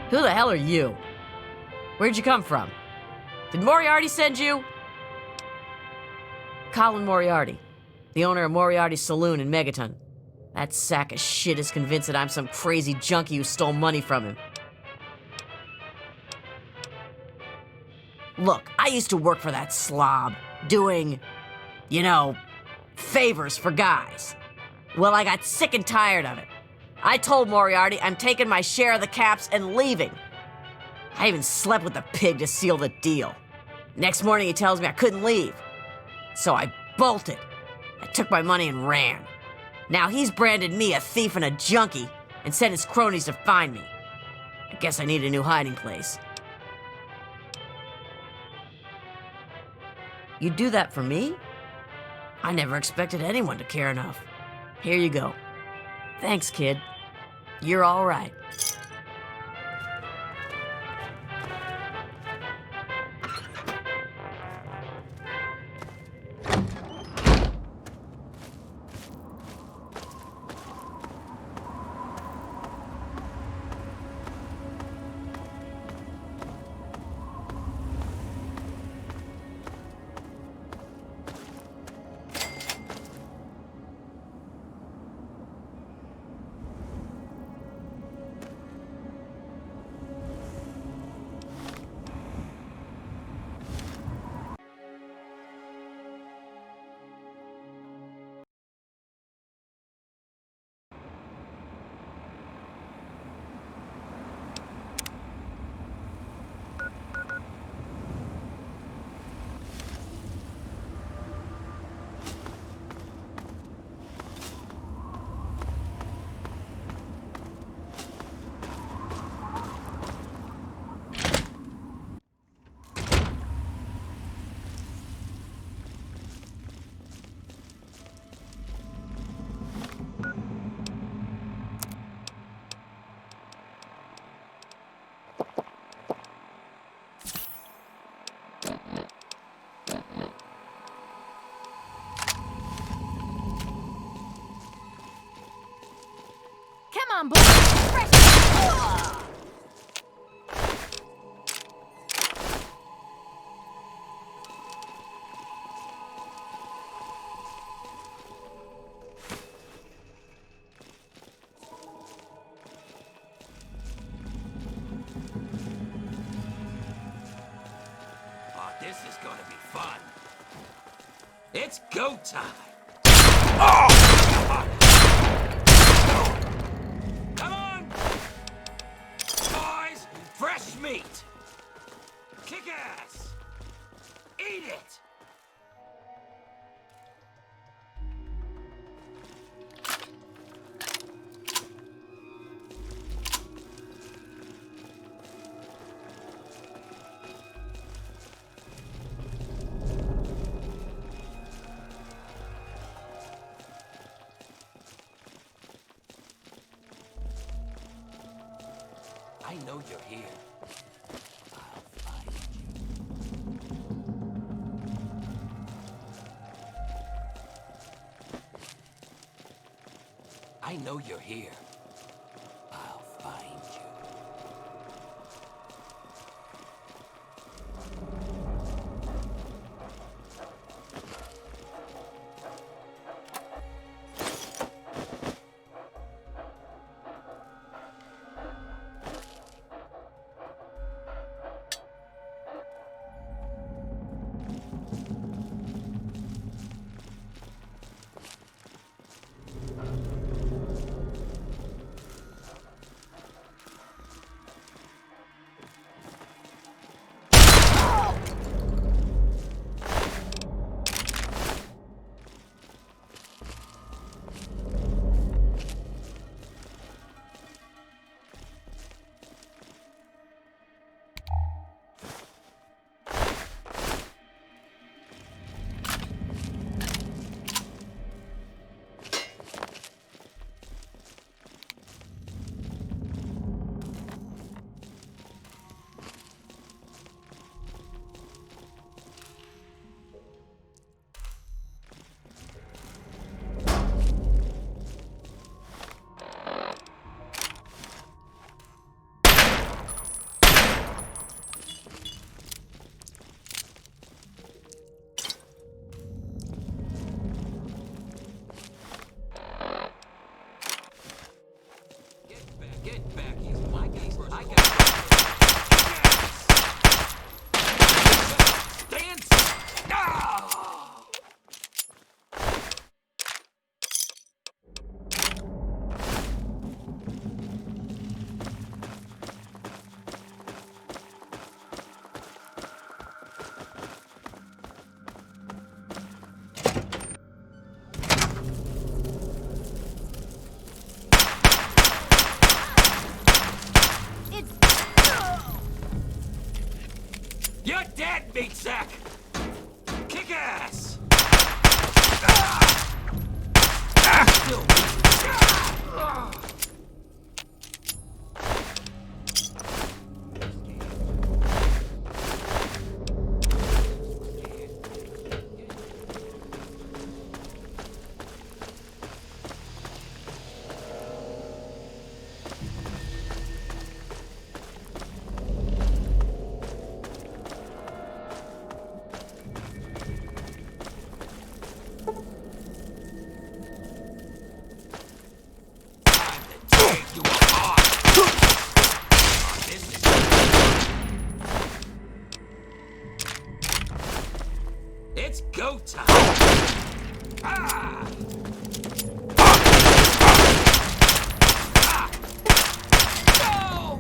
Who the hell are you? Where'd you come from? Did Moriarty send you? Colin Moriarty, the owner of Moriarty's Saloon in Megaton. That sack of shit is convinced that I'm some crazy junkie who stole money from him. Look, I used to work for that slob, doing, favors for guys. Well, I got sick and tired of it. I told Moriarty I'm taking my share of the caps and leaving. I even slept with the pig to seal the deal. Next morning he tells me I couldn't leave. So I bolted. I took my money and ran. Now he's branded me a thief and a junkie and sent his cronies to find me. I guess I need a new hiding place. You do that for me? I never expected anyone to care enough. Here you go. Thanks, kid. You're all right. Come on, boy. Fresh. Oh, this is gonna be fun. It's go time. Oh! Come on! Boys, fresh meat. Kick ass. Eat it. I know you're here. I'll find you. I know you're here. I'll find you. grenade sack! Kick ass! Still It's go time! Ah! Ah! No!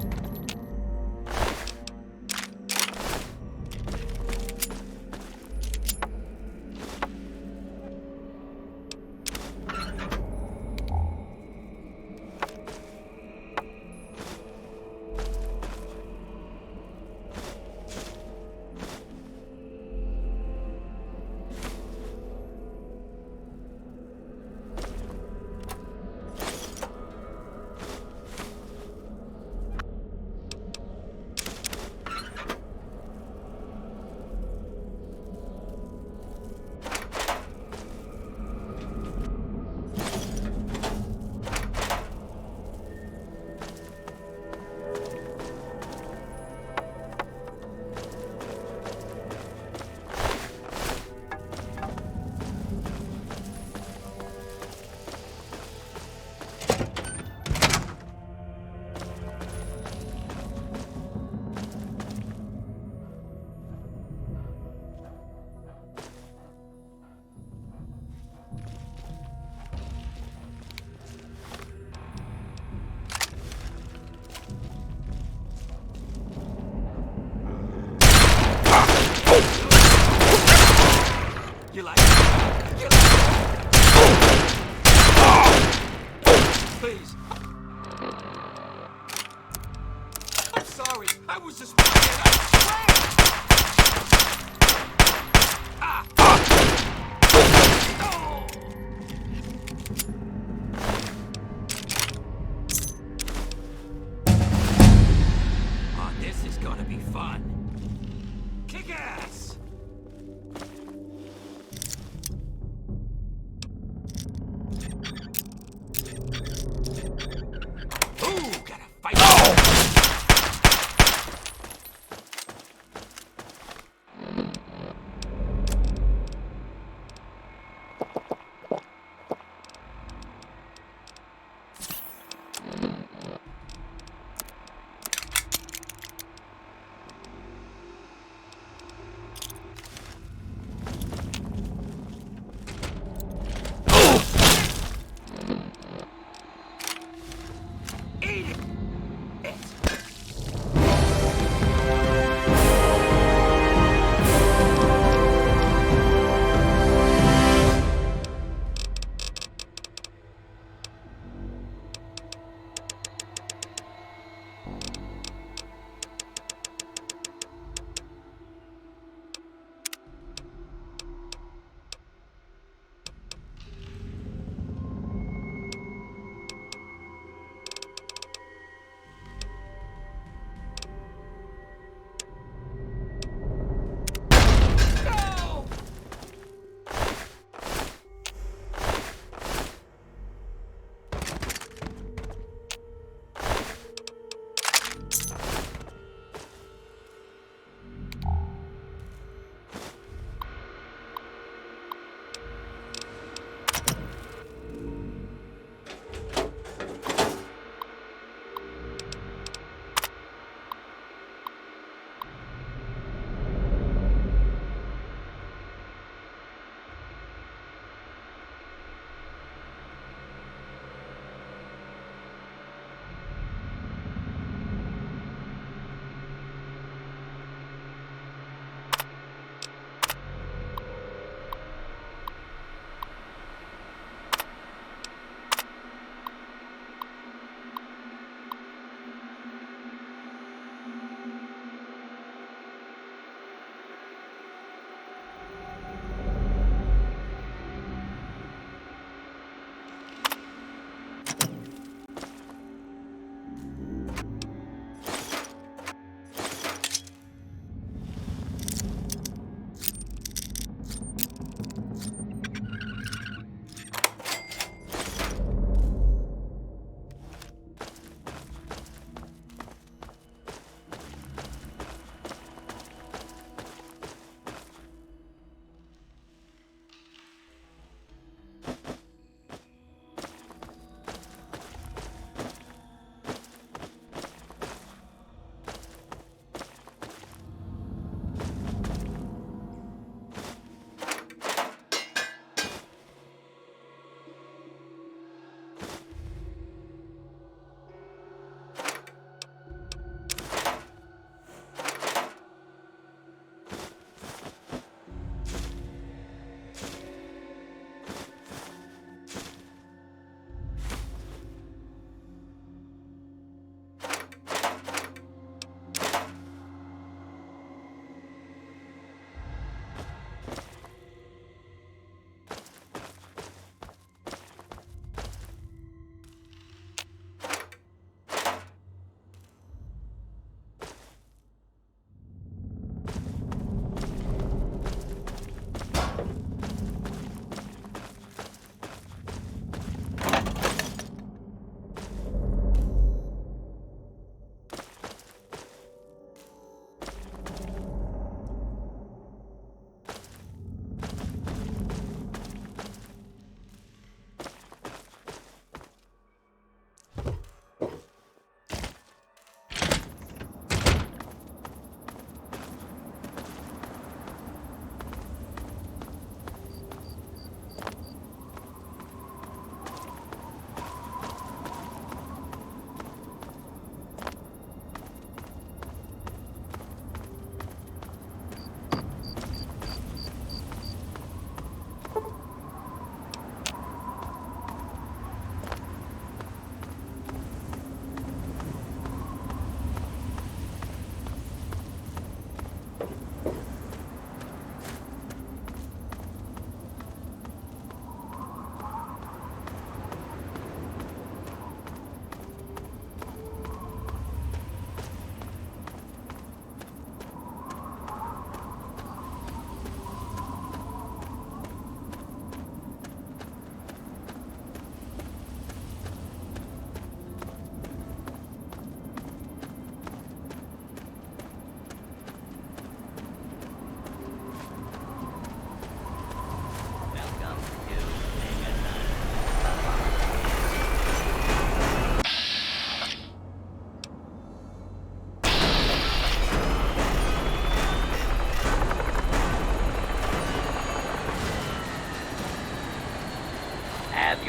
You like it? You like it? Please. I'm sorry. I was just playing. I swear. Ah. Oh. Oh, this is gonna be fun. Kick ass. Ooh, gotta fight. Oh!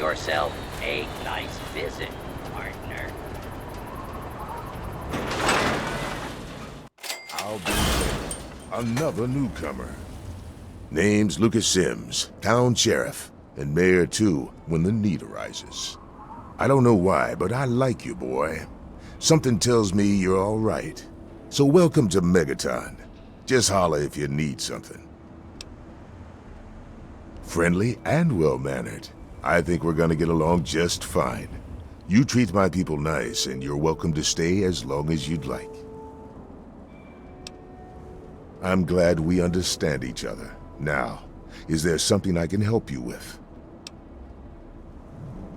yourself a nice visit, partner. I'll be there. Another newcomer. Name's Lucas Sims, town sheriff, and mayor too, when the need arises. I don't know why, but I like you, boy. Something tells me you're all right. So welcome to Megaton. Just holler if you need something. Friendly and well-mannered. I think we're gonna get along just fine. You treat my people nice, and you're welcome to stay as long as you'd like. I'm glad we understand each other. Now, is there something I can help you with?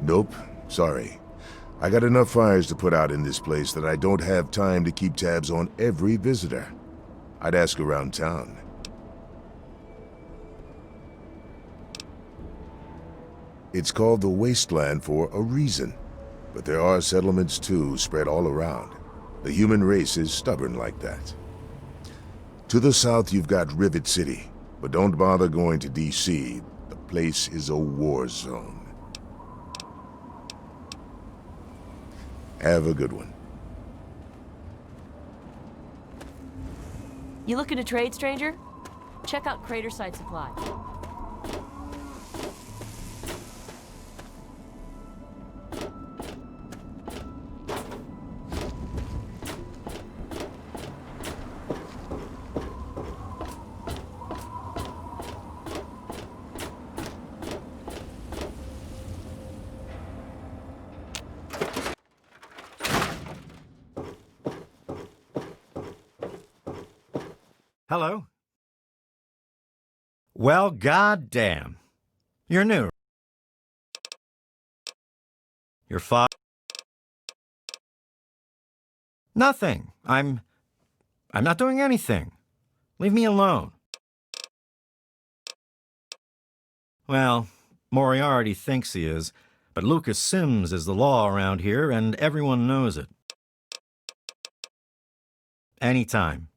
Nope, sorry. I got enough fires to put out in this place that I don't have time to keep tabs on every visitor. I'd ask around town. It's called the Wasteland for a reason. But there are settlements too, spread all around. The human race is stubborn like that. To the south you've got Rivet City, but don't bother going to DC. The place is a war zone. Have a good one. You looking to trade, stranger? Check out Crater Site Supply. Hello? Well, goddamn. You're new. You're Nothing. I'm not doing anything. Leave me alone. Well, Moriarty thinks he is, but Lucas Sims is the law around here, and everyone knows it. Anytime.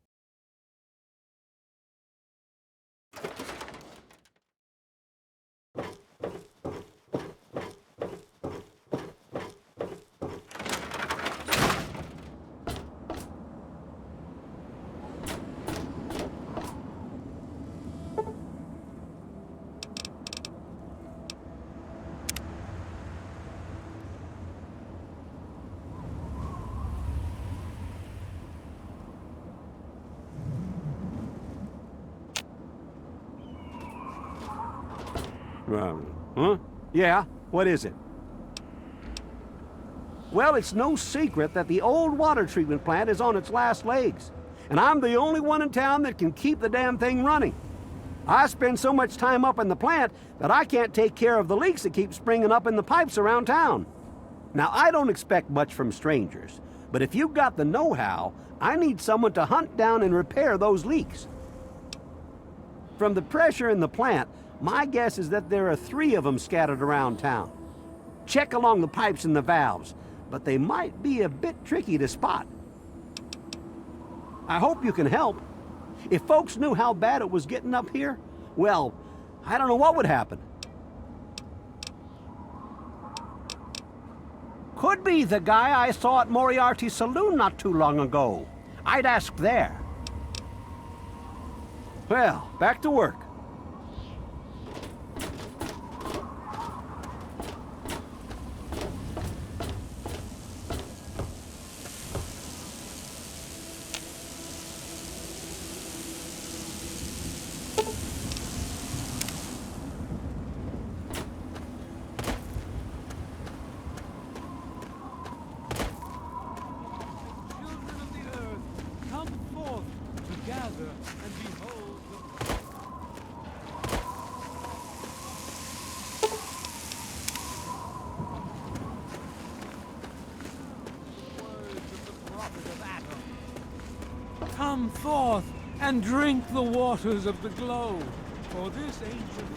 Huh? Yeah, what is it? Well, it's no secret that the old water treatment plant is on its last legs. And I'm the only one in town that can keep the damn thing running. I spend so much time up in the plant that I can't take care of the leaks that keep springing up in the pipes around town. Now, I don't expect much from strangers, but if you've got the know-how, I need someone to hunt down and repair those leaks. From the pressure in the plant, my guess is that there are 3 of them scattered around town. Check along the pipes and the valves, but they might be a bit tricky to spot. I hope you can help. If folks knew how bad it was getting up here, well, I don't know what would happen. Could be the guy I saw at Moriarty's saloon not too long ago. I'd ask there. Well, back to work. Come forth and drink the waters of the globe, for this ancient...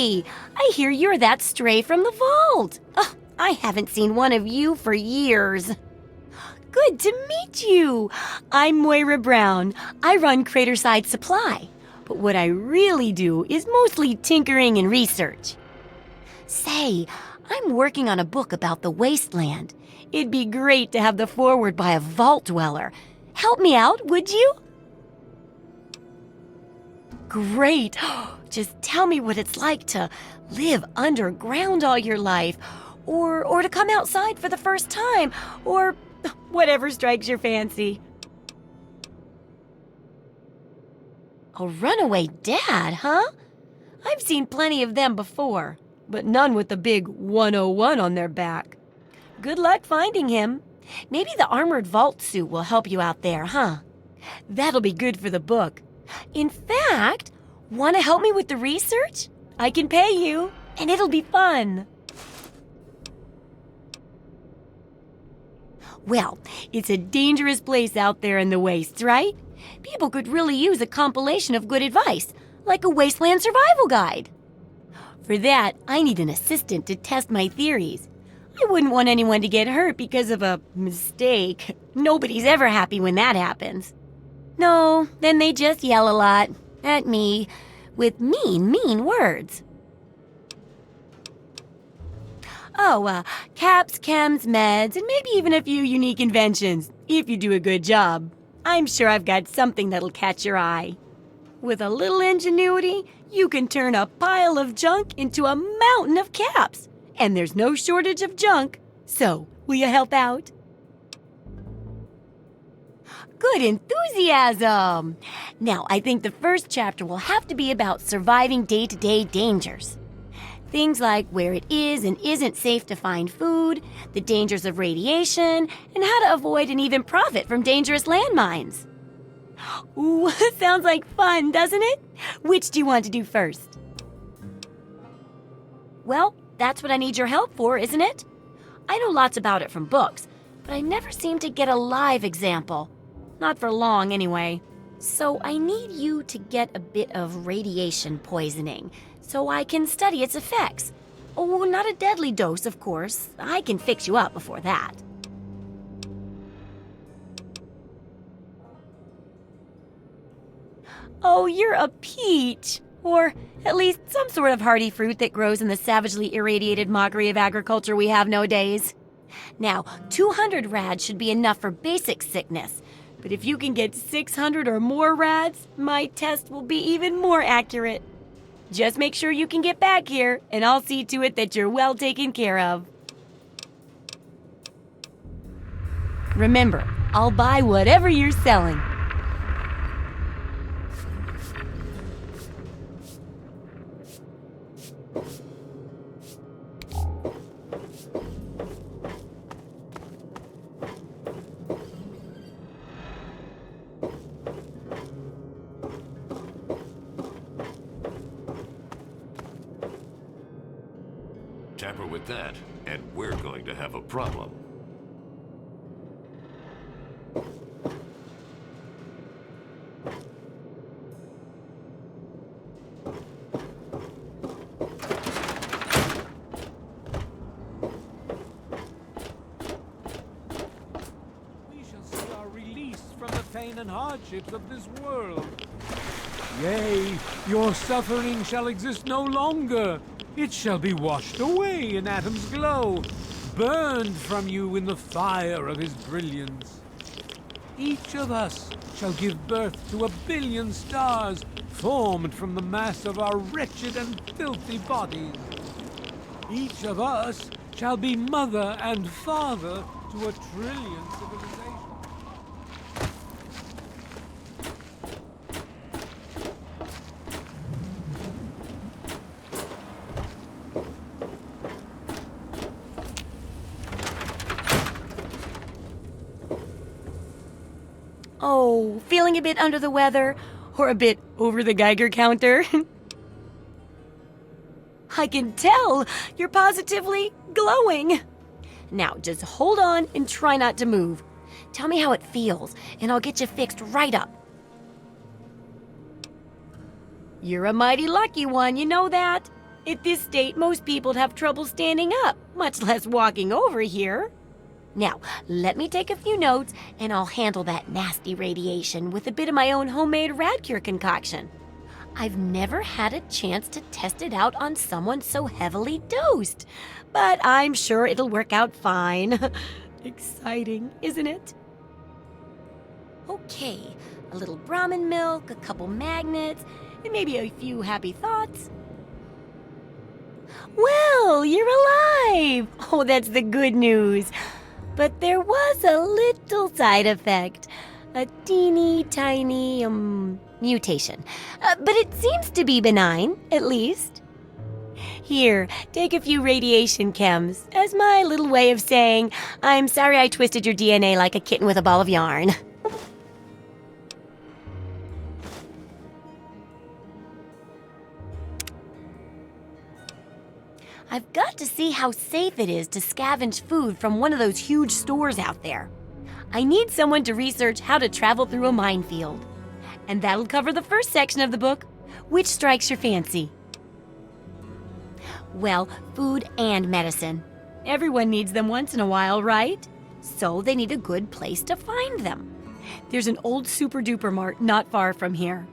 Say, I hear you're that stray from the vault. Oh, I haven't seen one of you for years. Good to meet you. I'm Moira Brown. I run Craterside Supply. But what I really do is mostly tinkering and research. Say, I'm working on a book about the Wasteland. It'd be great to have the foreword by a vault dweller. Help me out, would you? Great. Just tell me what it's like to live underground all your life, or to come outside for the first time, or whatever strikes your fancy. A runaway dad, huh? I've seen plenty of them before, but none with the big 101 on their back. Good luck finding him. Maybe the armored vault suit will help you out there, huh? That'll be good for the book. In fact, want to help me with the research? I can pay you, and it'll be fun. Well, it's a dangerous place out there in the wastes, right? People could really use a compilation of good advice, like a Wasteland survival guide. For that, I need an assistant to test my theories. I wouldn't want anyone to get hurt because of a mistake. Nobody's ever happy when that happens. No, then they just yell a lot at me with mean words. Oh, caps, chems, meds, and maybe even a few unique inventions, if you do a good job. I'm sure I've got something that'll catch your eye. With a little ingenuity, you can turn a pile of junk into a mountain of caps. And there's no shortage of junk. So, will you help out? Good enthusiasm! Now, I think the first chapter will have to be about surviving day-to-day dangers. Things like where it is and isn't safe to find food, the dangers of radiation, and how to avoid and even profit from dangerous landmines. Ooh, sounds like fun, doesn't it? Which do you want to do first? Well, that's what I need your help for, isn't it? I know lots about it from books, but I never seem to get a live example. Not for long, anyway. So I need you to get a bit of radiation poisoning, so I can study its effects. Oh, not a deadly dose, of course. I can fix you up before that. Oh, you're a peach. Or at least some sort of hardy fruit that grows in the savagely irradiated mockery of agriculture we have nowadays. Now, 200 rads should be enough for basic sickness. But if you can get 600 or more rads, my test will be even more accurate. Just make sure you can get back here, and I'll see to it that you're well taken care of. Remember, I'll buy whatever you're selling. Tamper with that, and we're going to have a problem. We shall see our release from the pain and hardships of this world. Yea, your suffering shall exist no longer. It shall be washed away in Atom's glow, burned from you in the fire of his brilliance. Each of us shall give birth to 1 billion stars, formed from the mass of our wretched and filthy bodies. Each of us shall be mother and father to 1 trillion civilizations. Oh, feeling a bit under the weather? Or a bit over the Geiger counter? I can tell! You're positively glowing! Now, just hold on and try not to move. Tell me how it feels, and I'll get you fixed right up. You're a mighty lucky one, you know that? At this state, most people'd have trouble standing up, much less walking over here. Now, let me take a few notes, and I'll handle that nasty radiation with a bit of my own homemade rat cure concoction. I've never had a chance to test it out on someone so heavily dosed, but I'm sure it'll work out fine. Exciting, isn't it? Okay, a little Brahmin milk, a couple magnets, and maybe a few happy thoughts. Well, you're alive! Oh, that's the good news. But there was a little side effect. A teeny tiny, mutation. But it seems to be benign, at least. Here, take a few radiation chems as my little way of saying, I'm sorry I twisted your DNA like a kitten with a ball of yarn. I've got to see how safe it is to scavenge food from one of those huge stores out there. I need someone to research how to travel through a minefield. And that'll cover the first section of the book. Which strikes your fancy? Well, food and medicine. Everyone needs them once in a while, right? So they need a good place to find them. There's an old super-duper mart not far from here.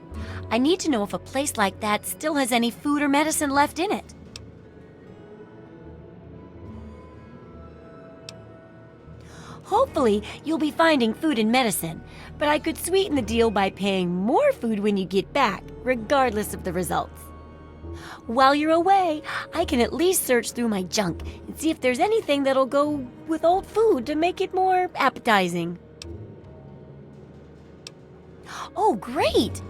I need to know if a place like that still has any food or medicine left in it. Hopefully, you'll be finding food and medicine, but I could sweeten the deal by paying more food when you get back, regardless of the results. While you're away, I can at least search through my junk and see if there's anything that'll go with old food to make it more appetizing. Oh, great!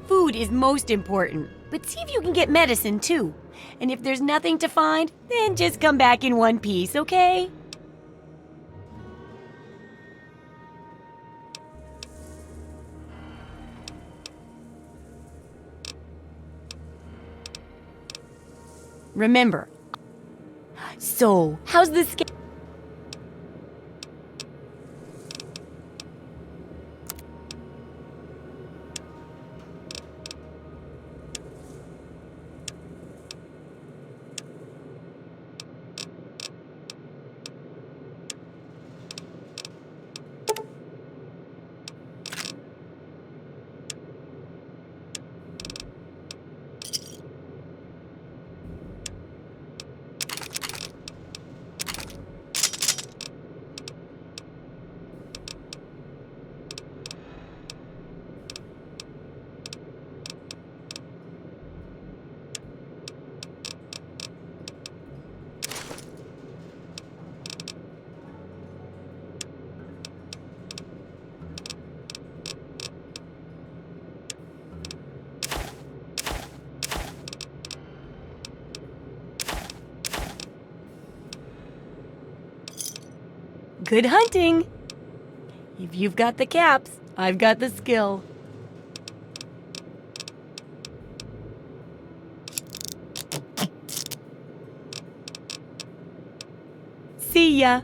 Food is most important, but see if you can get medicine too. And if there's nothing to find, then just come back in one piece, okay? Remember. So, how's this? Good hunting! If you've got the caps, I've got the skill. See ya!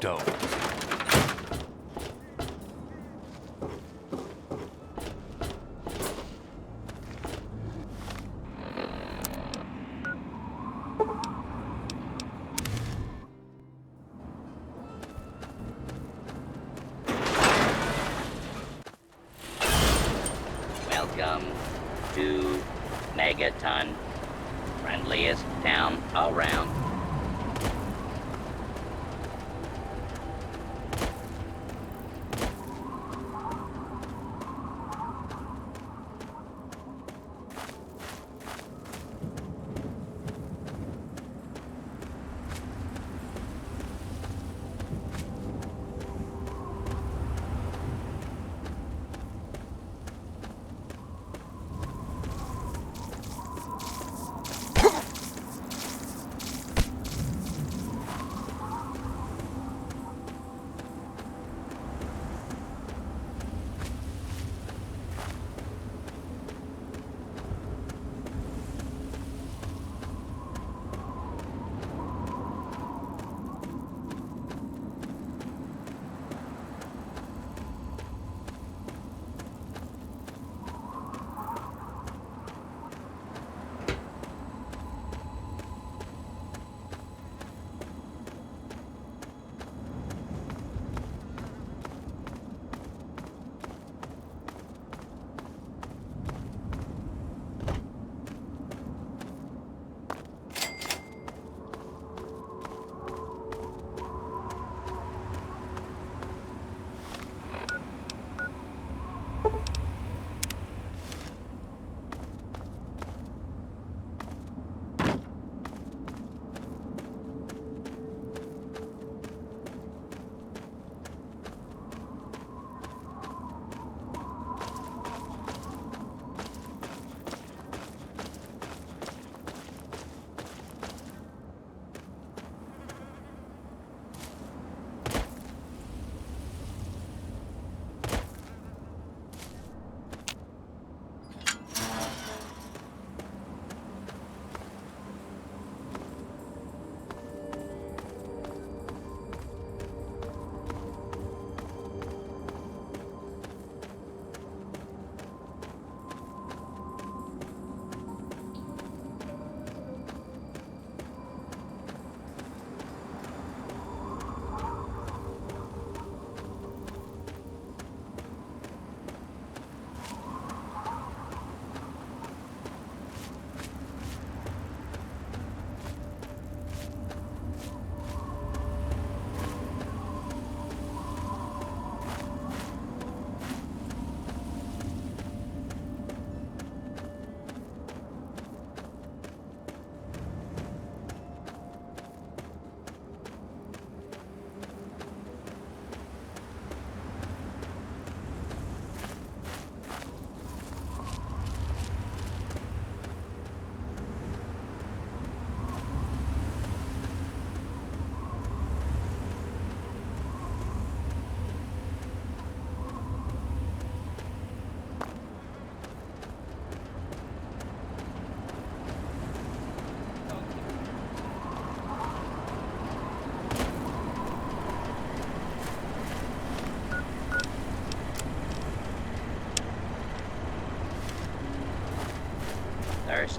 Don't. Welcome to Megaton, friendliest town around.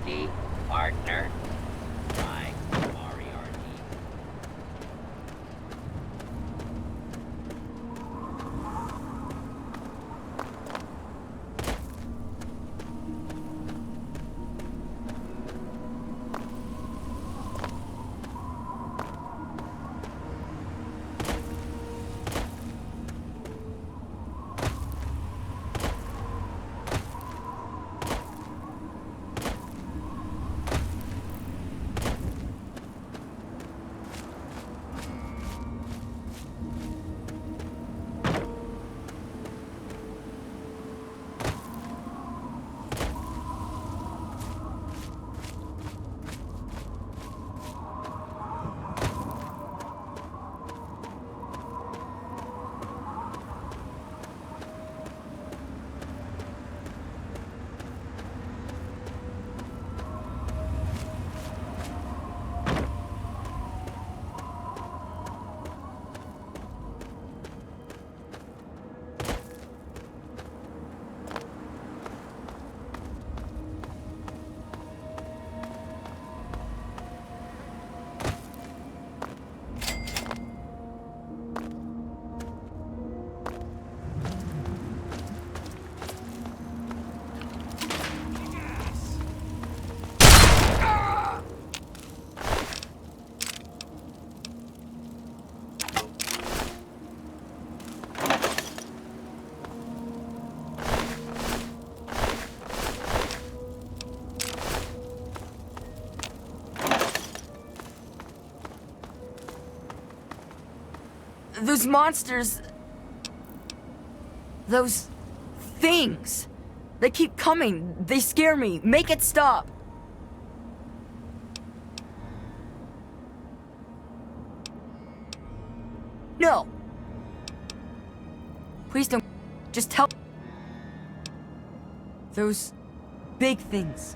Moriarty, partner. My Moriarty. Those monsters... Those... things... They keep coming. They scare me. Make it stop. No. Please don't... Just tell... Those... big things.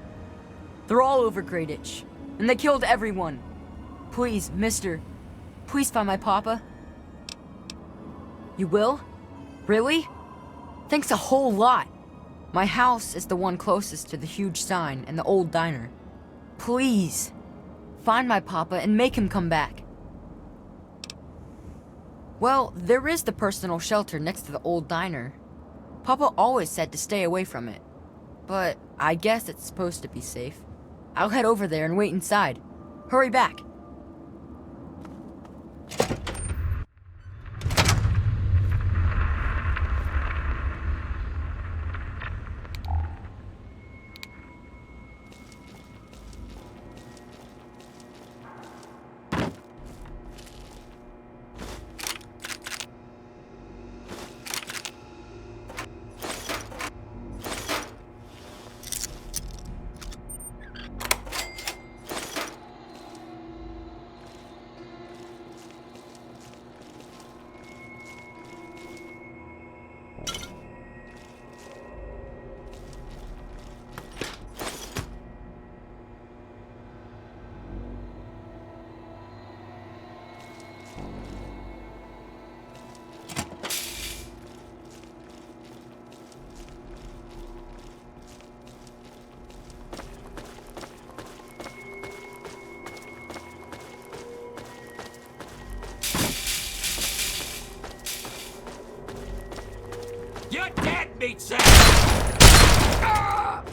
They're all over Greyditch. And they killed everyone. Please, mister. Please find my papa. You will? Really? Thanks a whole lot. My house is the one closest to the huge sign and the old diner. Please, find my papa and make him come back. Well, there is the personal shelter next to the old diner. Papa always said to stay away from it. But I guess it's supposed to be safe. I'll head over there and wait inside. Hurry back. You're dead, meat sack! Ah!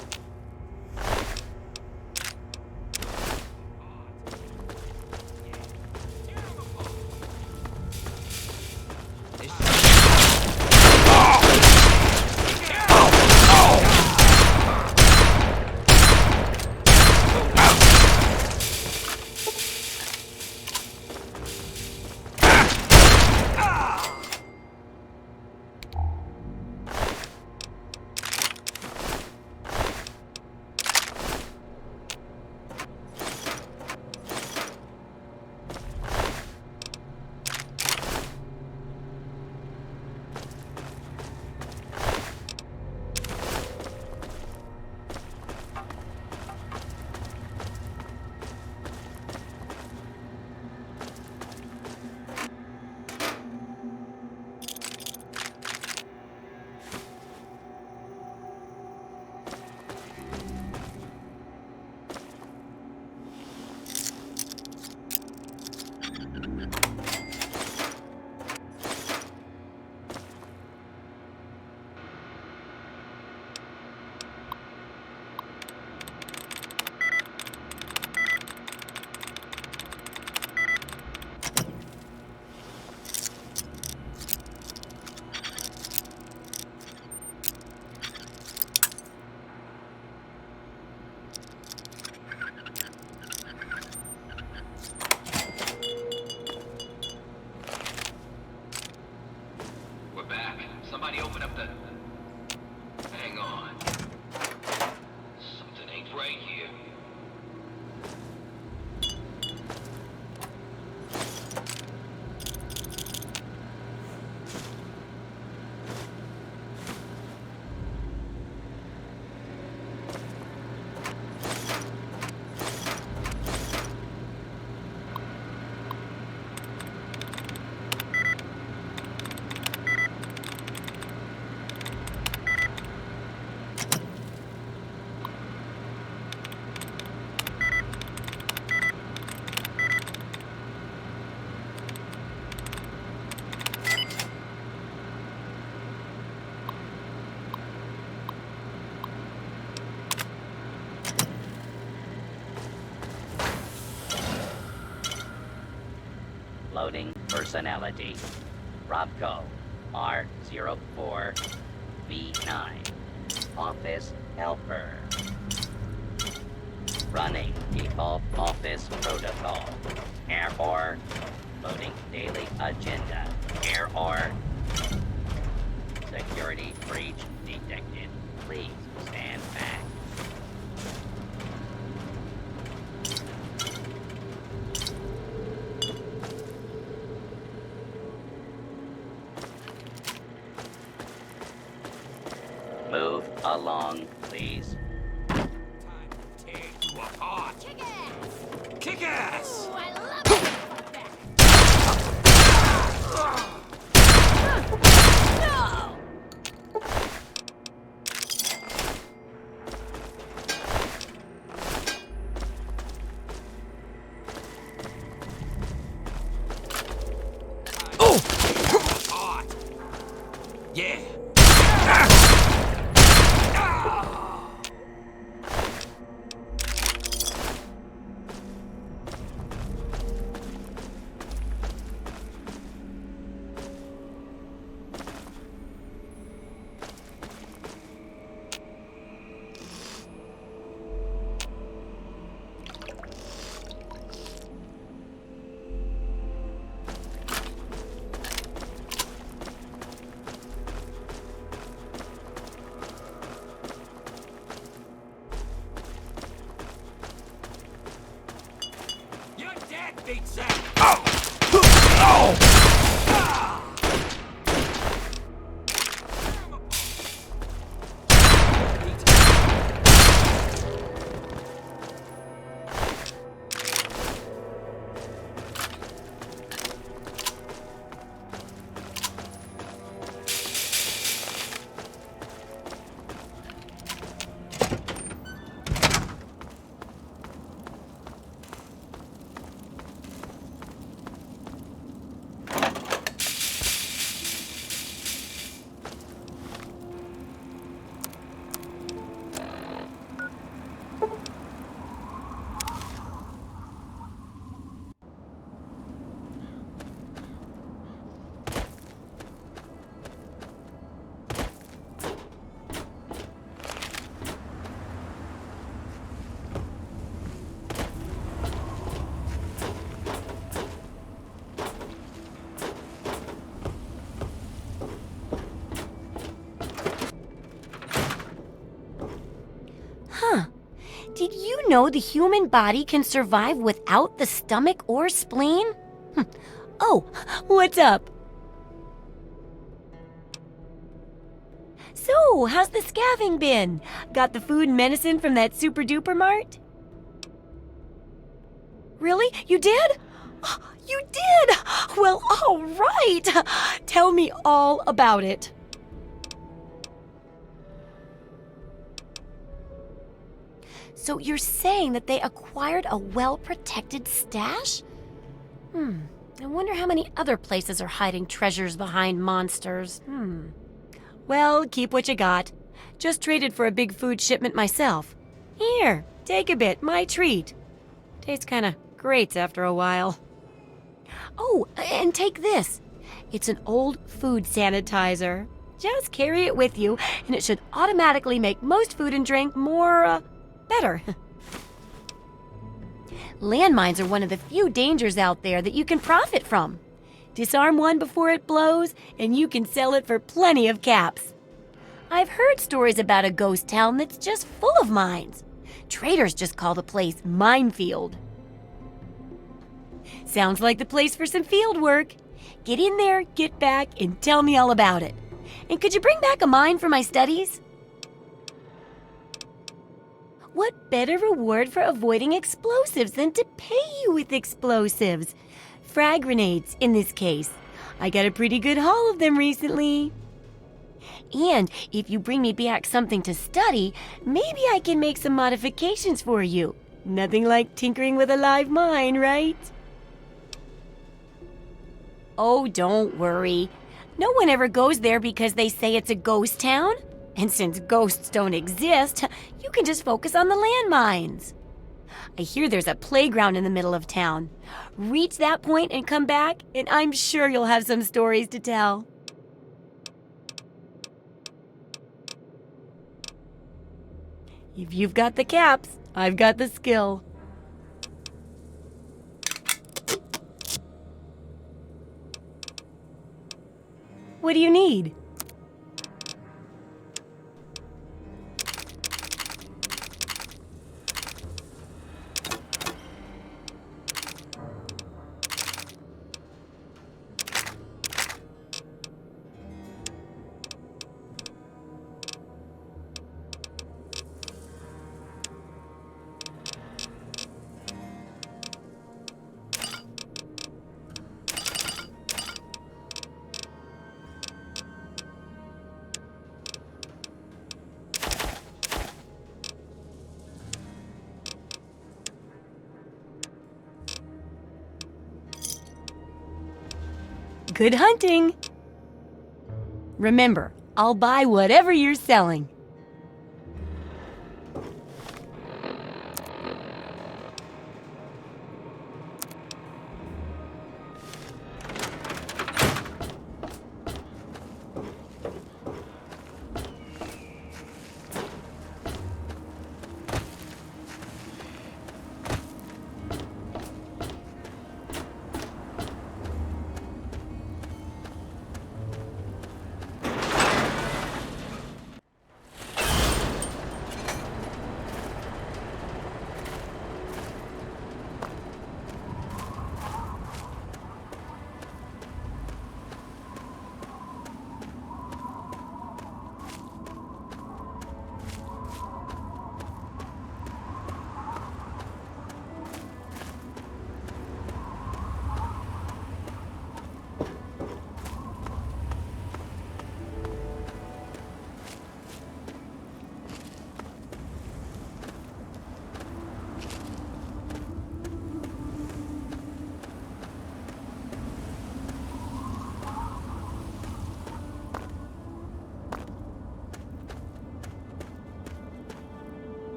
Somebody open up the... Hang on. Something ain't right here. Loading personality. Robco R04V9. Office helper. Running default office protocol. Error. Loading daily agenda. Error. Security breach detected. Please stand back. Move along, please. Time to tear you apart. Kick ass! Kick ass! Ooh, I love it! No! Apart. Yeah. You're dead, Big Sam! Oh! Oh! Did you know the human body can survive without the stomach or spleen? Oh, what's up? So, how's the scavving been? Got the food and medicine from that super duper mart? Really? You did? You did? Well, all right. Tell me all about it. So you're saying that they acquired a well-protected stash? I wonder how many other places are hiding treasures behind monsters. Well, keep what you got. Just traded for a big food shipment myself. Here, take a bit, my treat. Tastes kinda great after a while. Oh, and take this. It's an old food sanitizer. Just carry it with you, and it should automatically make most food and drink more, better. Landmines are one of the few dangers out there that you can profit from. Disarm one before it blows, and you can sell it for plenty of caps. I've heard stories about a ghost town that's just full of mines. Traders just call the place Minefield. Sounds like the place for some field work. Get in there, get back, and tell me all about it. And could you bring back a mine for my studies? What better reward for avoiding explosives than to pay you with explosives? Frag grenades, in this case. I got a pretty good haul of them recently. And if you bring me back something to study, maybe I can make some modifications for you. Nothing like tinkering with a live mine, right? Oh, don't worry. No one ever goes there because they say it's a ghost town. And since ghosts don't exist, you can just focus on the landmines. I hear there's a playground in the middle of town. Reach that point and come back, and I'm sure you'll have some stories to tell. If you've got the caps, I've got the skill. What do you need? Good hunting! Remember, I'll buy whatever you're selling.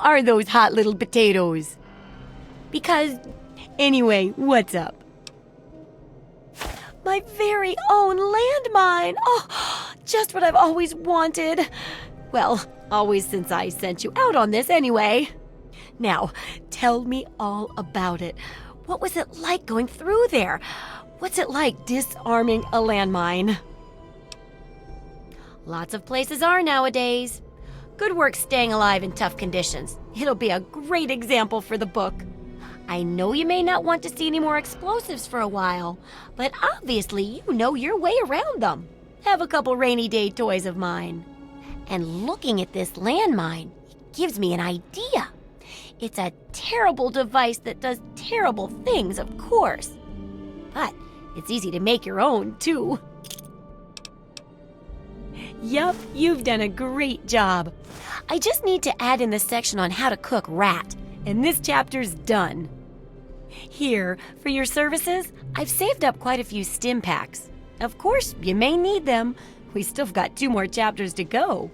Are those hot little potatoes? Because, anyway, what's up? My very own landmine! Oh, just what I've always wanted. Well, always since I sent you out on this anyway. Now, tell me all about it. What was it like going through there? What's it like disarming a landmine? Lots of places are nowadays. Good work staying alive in tough conditions. It'll be a great example for the book. I know you may not want to see any more explosives for a while, but obviously you know your way around them. Have a couple rainy day toys of mine. And looking at this landmine, it gives me an idea. It's a terrible device that does terrible things, of course. But it's easy to make your own, too. Yup, you've done a great job. I just need to add in the section on how to cook rat, and this chapter's done. Here, for your services, I've saved up quite a few stim packs. Of course, you may need them. We still got 2 more chapters to go.